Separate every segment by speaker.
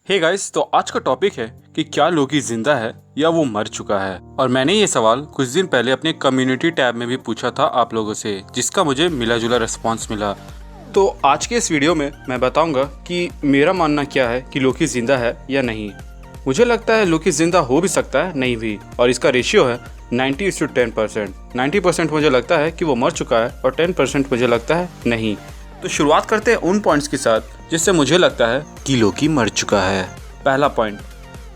Speaker 1: Hey guys, तो आज का टॉपिक है कि क्या लोकी जिंदा है या वो मर चुका है। और मैंने ये सवाल कुछ दिन पहले अपने कम्युनिटी टैब में भी पूछा था आप लोगों से, जिसका मुझे मिला जुला रिस्पॉन्स मिला। तो आज के इस वीडियो में मैं बताऊंगा कि मेरा मानना क्या है कि लोकी जिंदा है या नहीं। मुझे लगता है लोकी जिंदा हो भी सकता है, नहीं भी, और इसका रेशियो है 90:10%। 90% मुझे लगता है कि वो मर चुका है और 10% मुझे लगता है नहीं। तो शुरुआत करते हैं उन पॉइंट्स के साथ जिससे मुझे लगता है कि लोकी मर चुका है। पहला पॉइंट,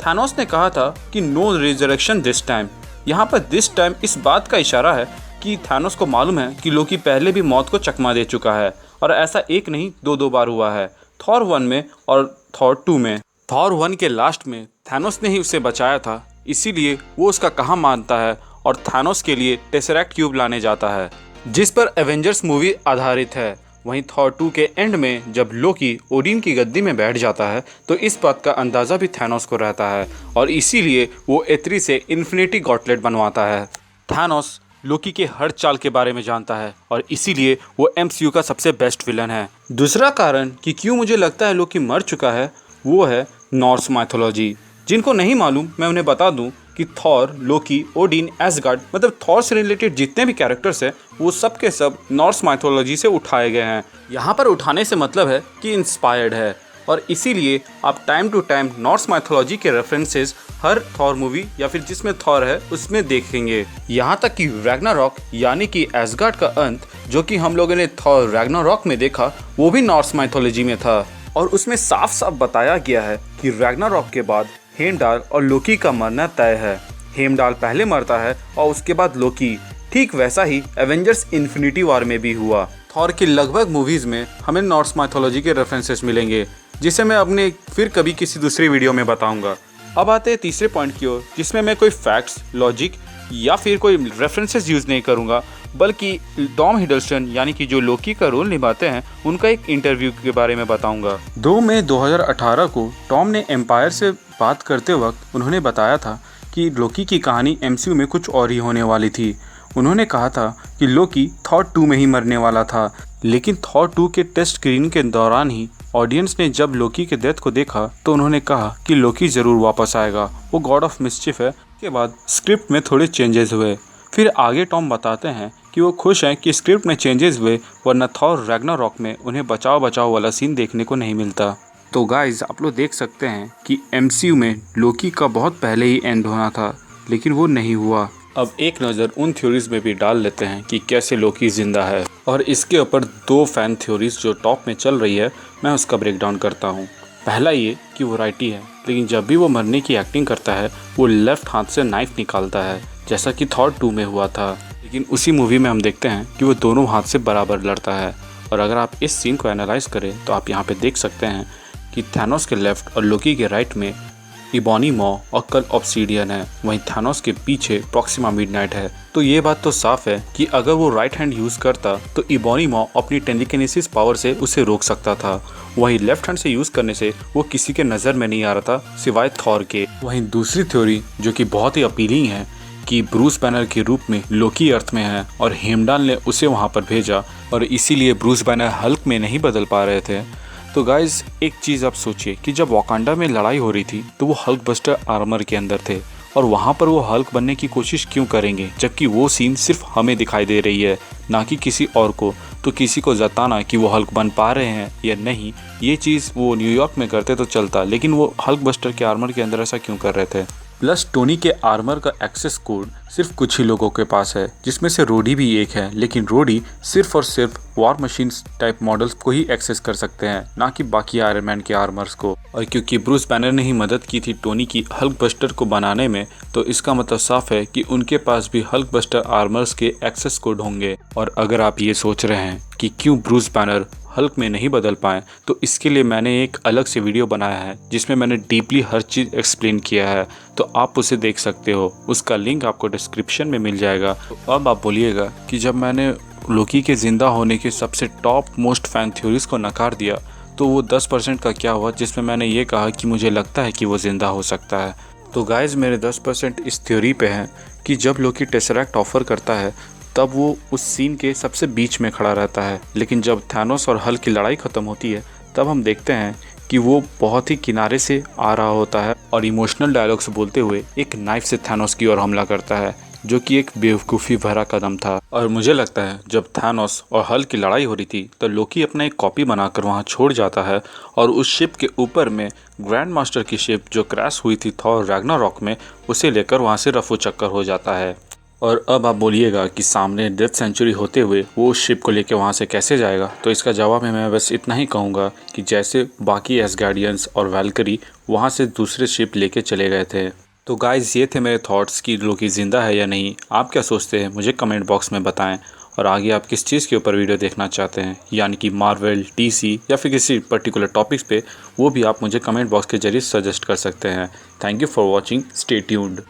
Speaker 1: थानोस ने कहा था कि नो रिजरेक्शन दिस टाइम। यहाँ पर दिस टाइम इस बात का इशारा है कि थानोस को मालूम है कि लोकी पहले भी मौत को चकमा दे चुका है, और ऐसा एक नहीं दो बार हुआ है, थॉर 1 में और थॉर 2 में। थॉर 1 के लास्ट में थानोस ने ही उसे बचाया था, इसीलिए वो उसका कहा मानता है और थानोस के लिए टेसरैक्ट क्यूब लाने जाता है, जिस पर एवेंजर्स मूवी आधारित है। वहीं थॉर 2 के एंड में जब लोकी ओडिन की गद्दी में बैठ जाता है तो इस बात का अंदाज़ा भी थानोस को रहता है, और इसीलिए वो एथरी से इन्फिनिटी गॉटलेट बनवाता है। थानोस लोकी के हर चाल के बारे में जानता है और इसीलिए वो एमसीयू का सबसे बेस्ट विलन है। दूसरा कारण कि क्यों मुझे लगता है लोकी मर चुका है वो है नॉर्स माइथोलॉजी। जिनको नहीं मालूम मैं उन्हें बता दूं कि थॉर, लोकी, ओडिन, एसगार्ड, मतलब थॉर से रिलेटेड जितने भी कैरेक्टर्स हैं वो सब के सब नॉर्स माइथोलॉजी से उठाए गए हैं। यहाँ पर उठाने से मतलब है कि इंस्पायर्ड है, और इसीलिए आप time to time Norse mythology के रेफरेंसेस हर थॉर मूवी या फिर जिसमें थॉर है उसमें देखेंगे। यहाँ तक कि रैग्नारॉक यानी कि एसगार्ड का अंत, जो कि हम लोगों ने थॉर रैग्नारॉक में देखा, वो भी नॉर्स माइथोलॉजी में था, और उसमें साफ साफ बताया गया है कि रैग्नारॉक के बाद हेमडाल और लोकी का मरना तय है। हेमडाल पहले मरता है और उसके बाद लोकी। ठीक वैसा ही एवेंजर्स इन्फिनिटी वॉर में भी हुआ। थॉर की लगभग मूवीज में हमें नॉर्स माइथोलॉजी के रेफरेंसेस मिलेंगे, जिसे मैं अपने फिर कभी किसी दूसरी वीडियो में बताऊंगा। अब आते हैं तीसरे पॉइंट की ओर, जिसमें मैं कोई फैक्ट्स, लॉजिक या फिर कोई रेफरेंसेस यूज नहीं करूंगा, बल्कि टॉम हिडलस्टन यानी कि जो लोकी का रोल निभाते हैं उनका एक इंटरव्यू के बारे में बताऊंगा। 2 मई 2018 को टॉम ने एम्पायर से बात करते वक्त उन्होंने बताया था कि लोकी की कहानी एमसीयू में कुछ और ही होने वाली थी। उन्होंने कहा था कि लोकी थॉर 2 में ही मरने वाला था, लेकिन थॉर 2 के टेस्ट स्क्रीन के दौरान ही ऑडियंस ने जब लोकी के डेथ को देखा तो उन्होंने कहा कि लोकी जरूर वापस आएगा, वो गॉड ऑफ मिस्चिफ है। के बाद स्क्रिप्ट में थोड़े चेंजेस हुए। फिर आगे टॉम बताते हैं कि वो खुश हैं कि स्क्रिप्ट में चेंजेस हुए, वरना थॉर रैग्नारॉक में उन्हें बचाव बचाव वाला सीन देखने को नहीं मिलता। तो गाइज, आप लोग देख सकते हैं कि एमसीयू में लोकी का बहुत पहले ही एंड होना था, लेकिन वो नहीं हुआ। अब एक नज़र उन थ्योरीज में भी डाल लेते हैं कि कैसे लोकी जिंदा है, और इसके ऊपर 2 फैन थ्योरीज जो टॉप में चल रही है, मैं उसका ब्रेकडाउन करता हूँ। पहला ये कि वो राइटी है, लेकिन जब भी वो मरने की एक्टिंग करता है वो लेफ्ट हाथ से नाइफ निकालता है, जैसा कि थॉर 2 में हुआ था। लेकिन उसी मूवी में हम देखते हैं कि वो दोनों हाथ से बराबर लड़ता है। और अगर आप इस सीन को एनालाइज करें तो आप यहाँ पे देख सकते हैं कि थानोस के लेफ्ट और लोकी के राइट में इबोनी मॉ और कल ऑब्सीडियन है, वहीं थानोस के पीछे प्रॉक्सिमा मिडनाइट है। तो ये बात तो साफ है कि अगर वो राइट हैंड यूज करता तो इबोनी मॉ अपनी टेलीकिनेसिस पावर से उसे रोक सकता था, वहीं लेफ्ट हैंड से यूज करने से वो किसी के नजर में नहीं आ रहा था सिवाय थॉर के। वहीं दूसरी थ्योरी जो कि बहुत ही अपीलिंग है कि ब्रूस बैनर के रूप में लोकी अर्थ में है और हेमडाल ने उसे वहां पर भेजा, और इसीलिए ब्रूस बैनर हल्क में नहीं बदल पा रहे थे। तो गाइज, एक चीज़ आप सोचिए कि जब वाकांडा में लड़ाई हो रही थी तो वो हल्क बस्टर आर्मर के अंदर थे, और वहाँ पर वो हल्क बनने की कोशिश क्यों करेंगे, जबकि वो सीन सिर्फ हमें दिखाई दे रही है, ना कि किसी और को। तो किसी को जताना कि वो हल्क बन पा रहे हैं या नहीं, ये चीज़ वो न्यूयॉर्क में करते तो चलता, लेकिन वो हल्क बस्टर के आर्मर के अंदर ऐसा क्यों कर रहे थे। प्लस टोनी के आर्मर का एक्सेस कोड सिर्फ कुछ ही लोगों के पास है, जिसमें से रोडी भी एक है, लेकिन रोडी सिर्फ और सिर्फ वॉर मशीन्स टाइप मॉडल्स को ही एक्सेस कर सकते हैं, ना कि बाकी आयरन मैन के आर्मर्स को। और क्योंकि ब्रूस बैनर ने ही मदद की थी टोनी की हल्क बस्टर को बनाने में, तो इसका मतलब साफ है कि उनके पास भी हल्क बस्टर आर्मर्स के एक्सेस कोड होंगे। और अगर आप ये सोच रहे हैं कि क्यों ब्रूस बैनर हल्क में नहीं बदल पाए, तो इसके लिए मैंने एक अलग से वीडियो बनाया है जिसमें मैंने डीपली हर चीज़ एक्सप्लेन किया है, तो आप उसे देख सकते हो, उसका लिंक आपको डिस्क्रिप्शन में मिल जाएगा। तो अब आप बोलिएगा कि जब मैंने लोकी के ज़िंदा होने के सबसे टॉप मोस्ट फैन थ्योरीज को नकार दिया, तो वो 10% का क्या हुआ जिसमें मैंने ये कहा कि मुझे लगता है कि वो ज़िंदा हो सकता है। तो गाइज, मेरे 10% इस थ्योरी पे हैं कि जब लोकी टेसरैक्ट ऑफर करता है तब वो उस सीन के सबसे बीच में खड़ा रहता है, लेकिन जब थानोस और हल्क की लड़ाई ख़त्म होती है तब हम देखते हैं कि वो बहुत ही किनारे से आ रहा होता है और इमोशनल डायलॉग्स बोलते हुए एक नाइफ से थानोस की ओर हमला करता है, जो कि एक बेवकूफ़ी भरा कदम था। और मुझे लगता है जब थानोस और हल्क की लड़ाई हो रही थी तो लोकी अपना एक कॉपी बनाकर वहाँ छोड़ जाता है और उस शिप के ऊपर में ग्रैंड मास्टर की शिप जो क्रैश हुई थी थॉर रैग्नारॉक में, उसे लेकर वहाँ से रफू चक्कर हो जाता है। और अब आप बोलिएगा कि सामने डेथ सेंचुरी होते हुए वो उस शिप को लेकर वहाँ से कैसे जाएगा, तो इसका जवाब मैं बस इतना ही कहूँगा कि जैसे बाकी एसगार्डियंस और वैल्करी वहाँ से दूसरे शिप लेके चले गए थे। तो गाइज़, ये थे मेरे थॉट्स कि लोकी ज़िंदा है या नहीं। आप क्या सोचते हैं मुझे कमेंट बॉक्स में बताएं। और आगे आप किस चीज़ के ऊपर वीडियो देखना चाहते हैं, यानी कि मार्वल, डीसी या फिर किसी पर्टिकुलर टॉपिक्स पे, वो भी आप मुझे कमेंट बॉक्स के जरिए सजेस्ट कर सकते हैं। Thank you for watching, stay tuned.